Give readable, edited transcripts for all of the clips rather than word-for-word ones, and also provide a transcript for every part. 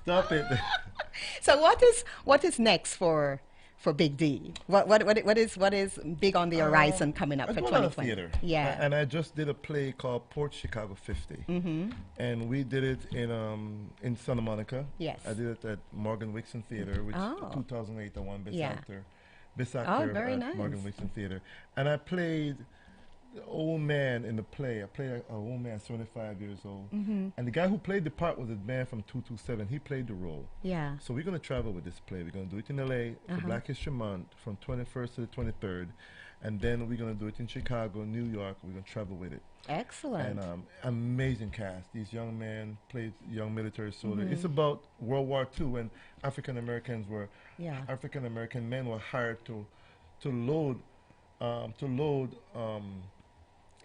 Stop it. So what is next for Big D? What is big on the horizon coming up I for do a lot of 2020? theater. Yeah. And I just did a play called Port Chicago 50. And we did it in Santa Monica. Yes. I did it at Morgan Wixon Theater, which Oh. 2008 I won Best Yeah. Actor. Best Oh, Actor very at Morgan nice. Wixon Theater. And I played the old man in the play. I played an old man, 75 years old. And the guy who played the part was a man from 227. He played the role. Yeah. So we're going to travel with this play. We're going to do it in LA for Black History Month from 21st to the 23rd. And then we're going to do it in Chicago, New York. We're going to travel with it. Excellent. And amazing cast. These young men played young military soldiers. It's about World War II when African American men were hired to load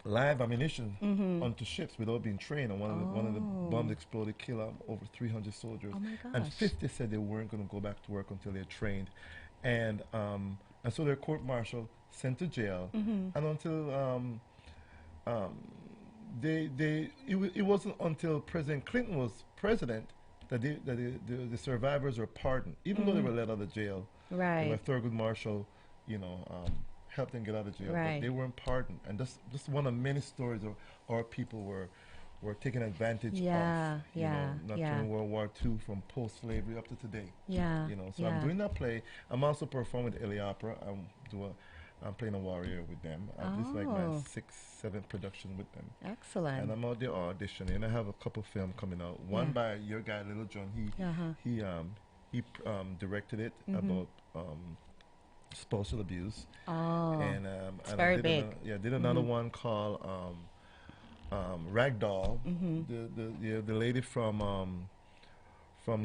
live ammunition onto ships without being trained. And one of the bombs exploded, killed over 300 soldiers. Oh my And gosh. 50 said they weren't going to go back to work until they're trained. And so they're court-martialed, sent to jail, and until it wasn't until President Clinton was president that the survivors were pardoned, even though they were let out of jail. Right. Where Thurgood Marshall, helped them get out of jail, Right. but they weren't pardoned. And that's one of many stories of our people were taken advantage Yeah, of. yeah, Not yeah. during World War II, from post-slavery up to today. Yeah. So yeah. I'm doing that play. I'm also performing at LA Opera. I'm playing a warrior with them. This is like my Oh. 6th, 7th production with them. Excellent. And I'm out there auditioning. And I have a couple films coming out. One by your guy, Little John. He directed it about spousal abuse. Oh. And It's and very I did big. did another one called Ragdoll. The lady from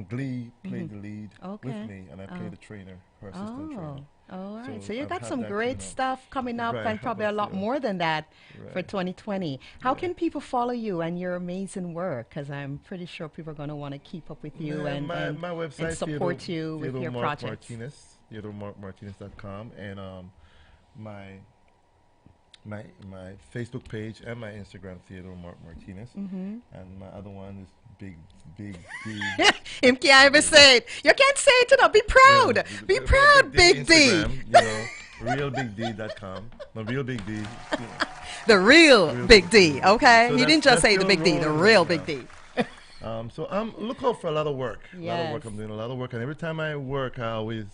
Glee played the lead Okay. with me, and I played the trainer, her assistant trainer. All right. So So you I've got had some that great coming up. stuff coming up, Right, and probably a lot more than that for Right. 2020. How can people follow you and your amazing work? Because I'm pretty sure people are going to want to keep up with you Yeah, and, my website, and support you with Theodore your Mark projects. Martinez, TheodoreMarkMartinez.com, and my Facebook page and my Instagram, Theodore Mark Martinez, and my other one is Big D. Him can't even say it. You can't say it, be proud. Yeah, Be proud, Big D. Instagram, realbigd.com. No, real Big D. The real Real Big Big D, D. okay? So He didn't that's just say the still Big D, the rolling real right Big now. D. So I'm look out for a lot of work. A lot of work. Yes. I'm doing a lot of work, and every time I work, I always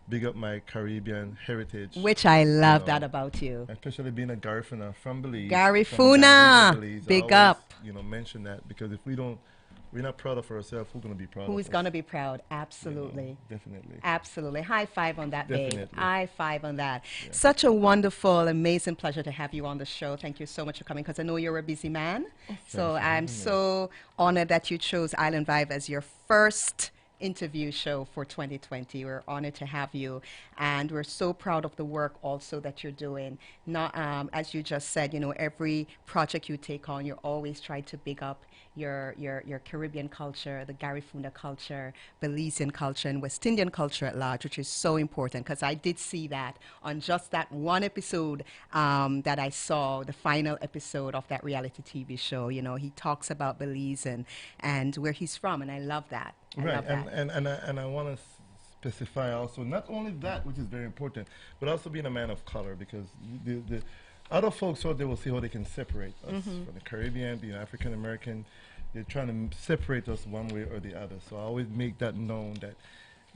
big up my Caribbean heritage. Which I love know, that about you. Especially being a Garifuna from Belize. Garifuna, from Belize, big I always, up. Mention that, because if we're not proud of ourselves, who's going to be proud of us? Who's going to be proud? Absolutely. Definitely. Absolutely. High five on that, babe. Definitely. High five on that. Yeah. Such a wonderful, amazing pleasure to have you on the show. Thank you so much for coming, because I know you're a busy man. So I'm so honored that you chose Island Vibe as your first interview show for 2020. We're honored to have you, and we're so proud of the work also that you're doing. Not as you just said, every project you take on, you're always trying to big up your Caribbean culture, the Garifuna culture, Belizean culture, and West Indian culture at large, which is so important, because I did see that on just that one episode that I saw, the final episode of that reality TV show. He talks about Belize and where he's from, and I love that. I Right, love that. and I want to specify also not only that, which is very important, but also being a man of color, because the other folks out there will see how they can separate us from the Caribbean, being African American. They're trying to separate us one way or the other. So I always make that known,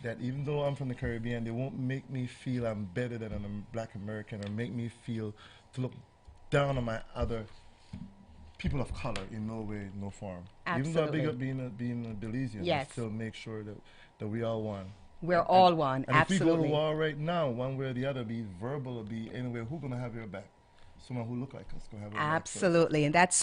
that even though I'm from the Caribbean, they won't make me feel I'm better than a Black American, or make me feel to look down on my other people of color in no way, no form. Absolutely. Even though I big up being a Belizean, Yes. I still make sure that we all one. We're all one. And Absolutely. if we go to war right now, one way or the other, be verbal or be anywhere, who's gonna have your back? Someone who look like us gonna have our back. So Absolutely. And that's so